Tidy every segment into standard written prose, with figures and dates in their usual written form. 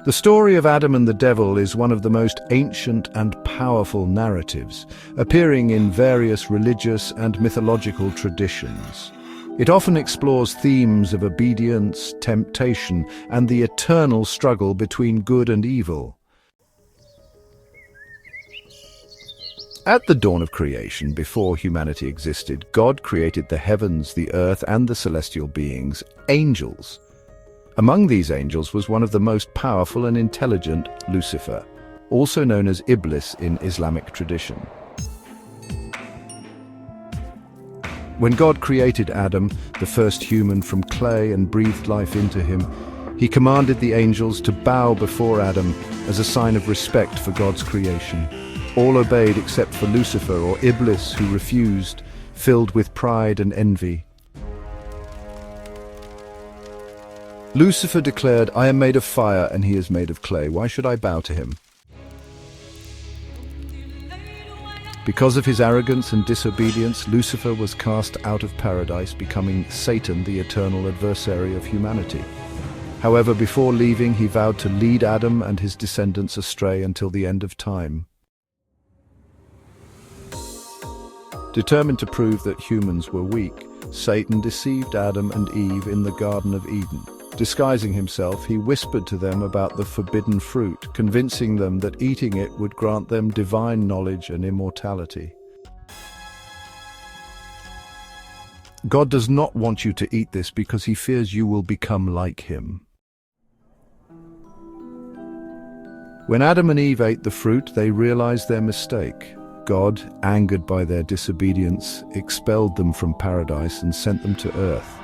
The story of Adam and the devil is one of the most ancient and powerful narratives, appearing in various religious and mythological traditions. It often explores themes of obedience, temptation, and the eternal struggle between good and evil. At the dawn of creation, before humanity existed, God created the heavens, the earth, and the celestial beings, angels. Among these angels was one of the most powerful and intelligent, Lucifer, also known as Iblis in Islamic tradition. When God created Adam, the first human, from clay and breathed life into him, he commanded the angels to bow before Adam as a sign of respect for God's creation. All obeyed except for Lucifer, or Iblis, who refused, filled with pride and envy. Lucifer declared, "I am made of fire and he is made of clay. Why should I bow to him?" Because of his arrogance and disobedience, Lucifer was cast out of paradise, becoming Satan, the eternal adversary of humanity. However, before leaving, he vowed to lead Adam and his descendants astray until the end of time. Determined to prove that humans were weak, Satan deceived Adam and Eve in the Garden of Eden. Disguising himself, he whispered to them about the forbidden fruit, convincing them that eating it would grant them divine knowledge and immortality. God does not want you to eat this because he fears you will become like him. When Adam and Eve ate the fruit, they realized their mistake. God, angered by their disobedience, expelled them from paradise and sent them to earth.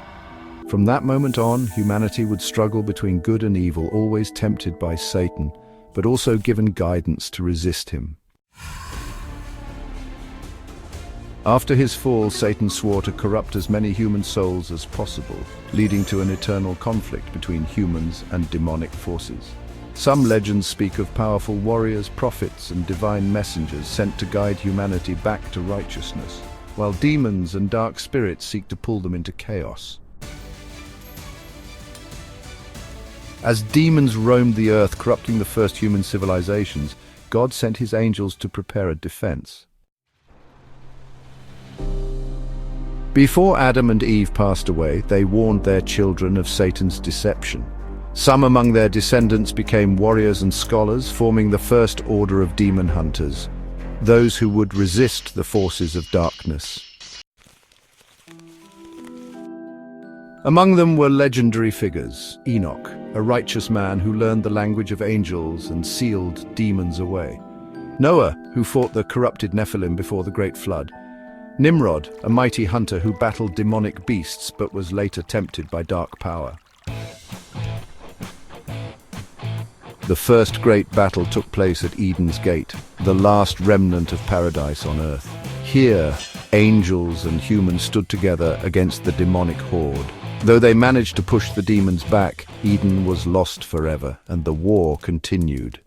From that moment on, humanity would struggle between good and evil, always tempted by Satan, but also given guidance to resist him. After his fall, Satan swore to corrupt as many human souls as possible, leading to an eternal conflict between humans and demonic forces. Some legends speak of powerful warriors, prophets, and divine messengers sent to guide humanity back to righteousness, while demons and dark spirits seek to pull them into chaos. As demons roamed the earth, corrupting the first human civilizations, God sent his angels to prepare a defense. Before Adam and Eve passed away, they warned their children of Satan's deception. Some among their descendants became warriors and scholars, forming the first order of demon hunters, those who would resist the forces of darkness. Among them were legendary figures: Enoch, a righteous man who learned the language of angels and sealed demons away; Noah, who fought the corrupted Nephilim before the Great Flood; Nimrod, a mighty hunter who battled demonic beasts but was later tempted by dark power. The first great battle took place at Eden's Gate, the last remnant of paradise on earth. Here, angels and humans stood together against the demonic horde. Though they managed to push the demons back, Eden was lost forever, and the war continued.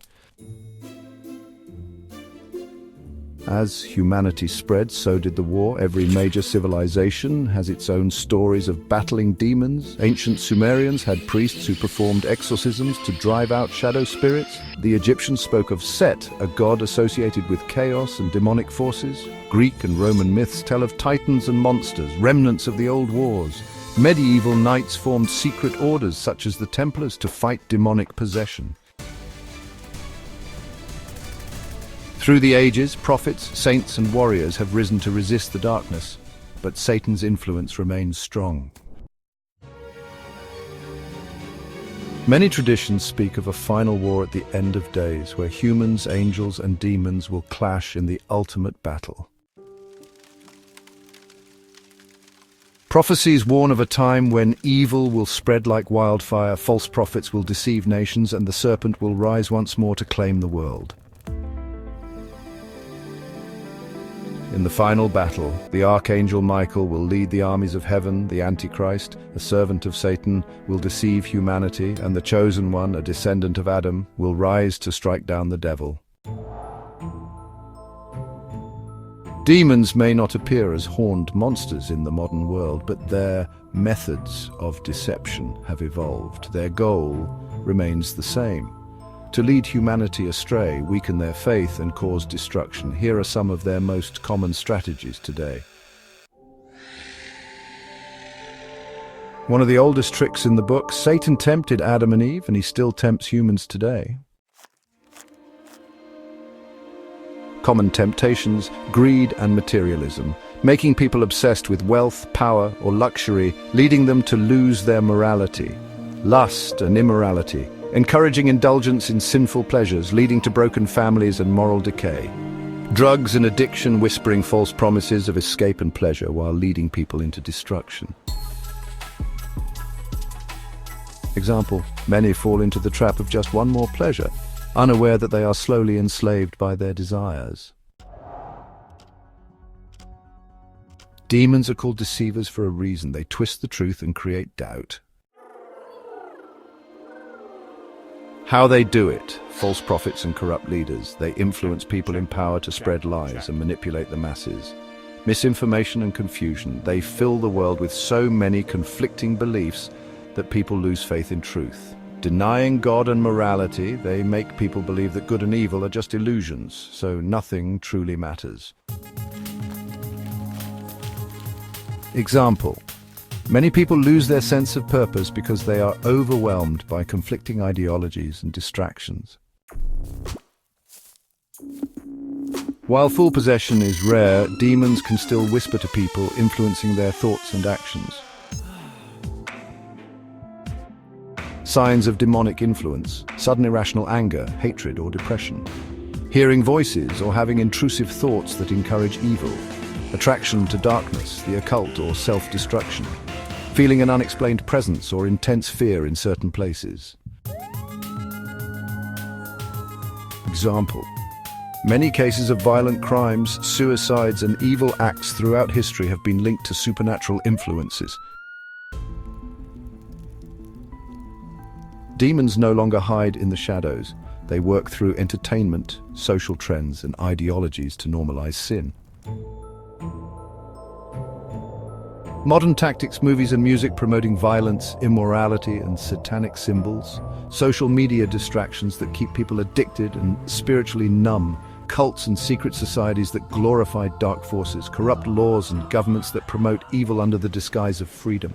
As humanity spread, so did the war. Every major civilization has its own stories of battling demons. Ancient Sumerians had priests who performed exorcisms to drive out shadow spirits. The Egyptians spoke of Set, a god associated with chaos and demonic forces. Greek and Roman myths tell of titans and monsters, remnants of the old wars. Medieval knights formed secret orders such as the Templars to fight demonic possession. Through the ages, prophets, saints, and warriors have risen to resist the darkness, but Satan's influence remains strong. Many traditions speak of a final war at the end of days, where humans, angels, and demons will clash in the ultimate battle. Prophecies warn of a time when evil will spread like wildfire, false prophets will deceive nations, and the serpent will rise once more to claim the world. In the final battle, the Archangel Michael will lead the armies of heaven. The Antichrist, a servant of Satan, will deceive humanity, and the Chosen One, a descendant of Adam, will rise to strike down the devil. Demons may not appear as horned monsters in the modern world, but their Methods of deception have evolved. Their goal remains the same: to lead humanity astray, weaken their faith, and cause destruction. Here are some of their most common strategies today. One of the oldest tricks in the book: Satan tempted Adam and Eve, and he still tempts humans today. Common temptations: greed and materialism, making people obsessed with wealth, power, or luxury, leading them to lose their morality. Lust and immorality, encouraging indulgence in sinful pleasures, leading to broken families and moral decay. Drugs and addiction, whispering false promises of escape and pleasure while leading people into destruction. Example: many fall into the trap of just one more pleasure, unaware that they are slowly enslaved by their desires. Demons are called deceivers for a reason. They twist the truth and create doubt. How they do it: false prophets and corrupt leaders. They influence people in power to spread lies and manipulate the masses. Misinformation and confusion. They fill the world with so many conflicting beliefs that people lose faith in truth. Denying God and morality, they make people believe that good and evil are just illusions, so nothing truly matters. Example: many people lose their sense of purpose because they are overwhelmed by conflicting ideologies and distractions. While full possession is rare, demons can still whisper to people, influencing their thoughts and actions. Signs of demonic influence: sudden irrational anger, hatred, or depression. Hearing voices or having intrusive thoughts that encourage evil. Attraction to darkness, the occult, or self-destruction. Feeling an unexplained presence or intense fear in certain places. Example: many cases of violent crimes, suicides, and evil acts throughout history have been linked to supernatural influences. Demons no longer hide in the shadows. They work through entertainment, social trends, and ideologies to normalize sin. Modern tactics, movies and music promoting violence, immorality, and satanic symbols. Social media distractions that keep people addicted and spiritually numb. Cults and secret societies that glorify dark forces. Corrupt laws and governments that promote evil under the disguise of freedom.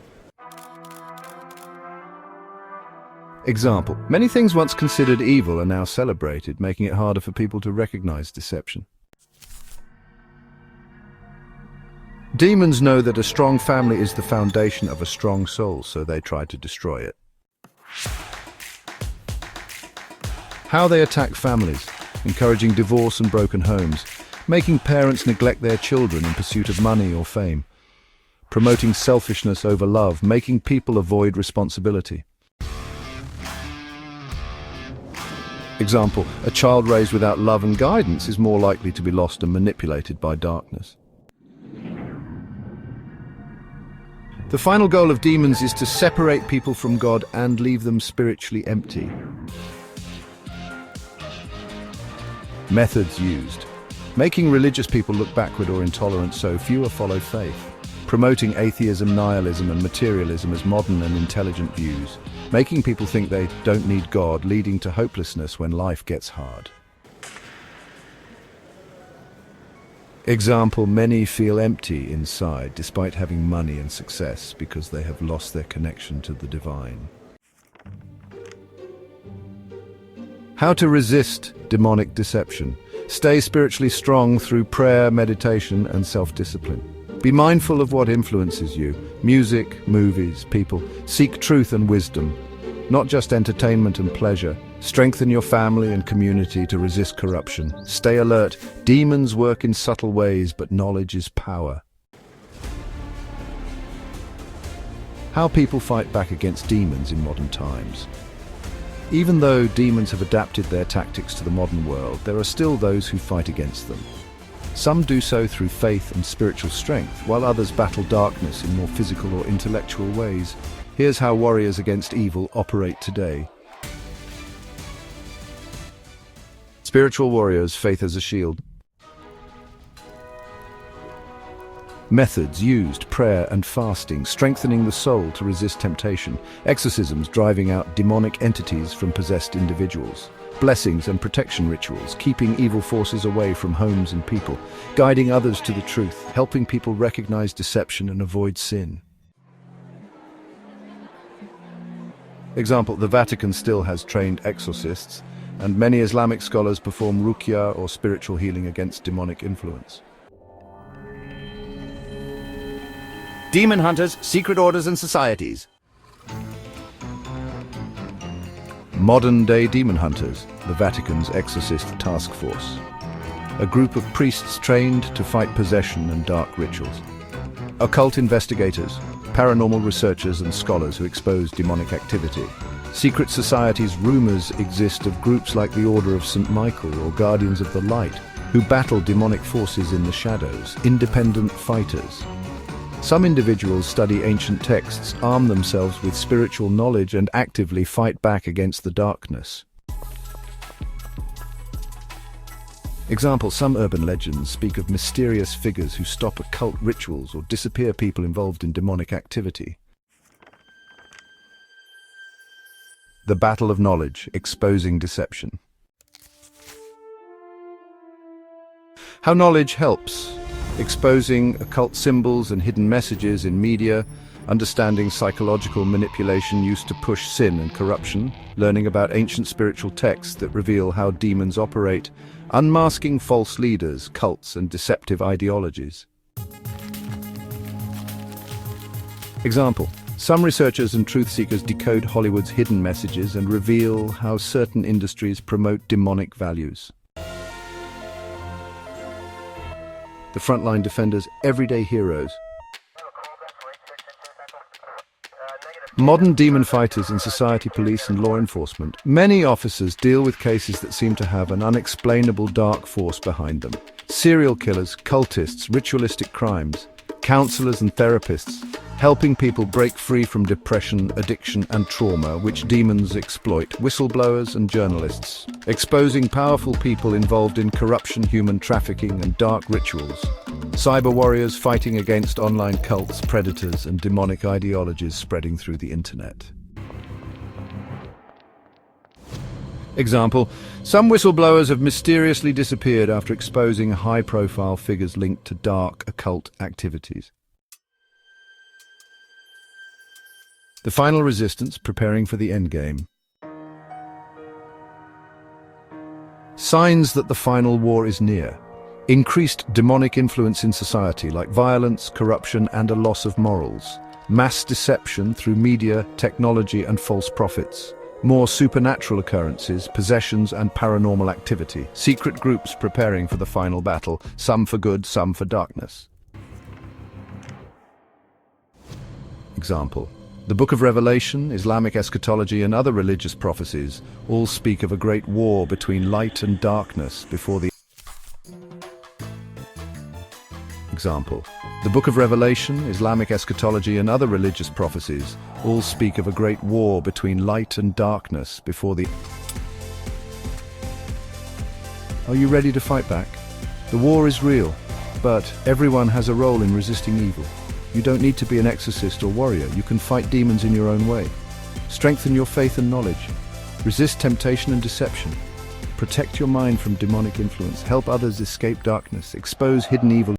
Example: many things once considered evil are now celebrated, making it harder for people to recognize deception. Demons know that a strong family is the foundation of a strong soul, so they try to destroy it. How they attack families: encouraging divorce and broken homes, making parents neglect their children in pursuit of money or fame, promoting selfishness over love, making people avoid responsibility. Example: a child raised without love and guidance is more likely to be lost and manipulated by darkness. The final goal of demons is to separate people from God and leave them spiritually empty. Methods used: making religious people look backward or intolerant so fewer follow faith. Promoting atheism, nihilism, and materialism as modern and intelligent views. Making people think they don't need God, leading to hopelessness when life gets hard. Example: many feel empty inside despite having money and success because they have lost their connection to the divine. How to resist demonic deception: stay spiritually strong through prayer, meditation, and self-discipline. Be mindful of what influences you: music, movies, people. Seek truth and wisdom, not just entertainment and pleasure. Strengthen your family and community to resist corruption. Stay alert. Demons work in subtle ways, but knowledge is power. How people fight back against demons in modern times. Even though demons have adapted their tactics to the modern world, there are still those who fight against them. Some do so through faith and spiritual strength, while others battle darkness in more physical or intellectual ways. Here's how warriors against evil operate today. Spiritual warriors, faith as a shield. Methods used: prayer and fasting, strengthening the soul to resist temptation. Exorcisms, driving out demonic entities from possessed individuals. Blessings and protection rituals, keeping evil forces away from homes and people. Guiding others to the truth, helping people recognize deception and avoid sin. Example, the Vatican still has trained exorcists, and many Islamic scholars perform ruqya or spiritual healing against demonic influence. Demon hunters, secret orders and societies. Modern-day demon hunters, the Vatican's exorcist task force. A group of priests trained to fight possession and dark rituals. Occult investigators, paranormal researchers and scholars who expose demonic activity. Secret societies. Rumors exist of groups like the Order of St. Michael or Guardians of the Light, who battle demonic forces in the shadows. Independent fighters. Some individuals study ancient texts, arm themselves with spiritual knowledge and actively fight back against the darkness. Example, some urban legends speak of mysterious figures who stop occult rituals or disappear people involved in demonic activity. The battle of knowledge, exposing deception. How knowledge helps. Exposing occult symbols and hidden messages in media, understanding psychological manipulation used to push sin and corruption, learning about ancient spiritual texts that reveal how demons operate, unmasking false leaders, cults, and deceptive ideologies. Example, some researchers and truth seekers decode Hollywood's hidden messages and reveal how certain industries promote demonic values. The frontline defenders, everyday heroes. Modern demon fighters in society, police and law enforcement. Many officers deal with cases that seem to have an unexplainable dark force behind them. Serial killers, cultists, ritualistic crimes. Counselors and therapists, helping people break free from depression, addiction and trauma which demons exploit. Whistleblowers and journalists, exposing powerful people involved in corruption, human trafficking and dark rituals. Cyber warriors fighting against online cults, predators and demonic ideologies spreading through the internet. Example, some whistleblowers have mysteriously disappeared after exposing high-profile figures linked to dark occult activities. The final resistance, preparing for the endgame. Signs that the final war is near. Increased demonic influence in society like violence, corruption and a loss of morals. Mass deception through media, technology and false prophets. More supernatural occurrences, possessions and paranormal activity. Secret groups preparing for the final battle, some for good, some for darkness. Example, the Book of Revelation, Islamic eschatology and other religious prophecies all speak of a great war between light and darkness before the Example, the Book of Revelation, Islamic eschatology and other religious prophecies all speak of a great war between light and darkness before the... Are you ready to fight back? The war is real, but everyone has a role in resisting evil. You don't need to be an exorcist or warrior. You can fight demons in your own way. Strengthen your faith and knowledge. Resist temptation and deception. Protect your mind from demonic influence. Help others escape darkness. Expose hidden evil.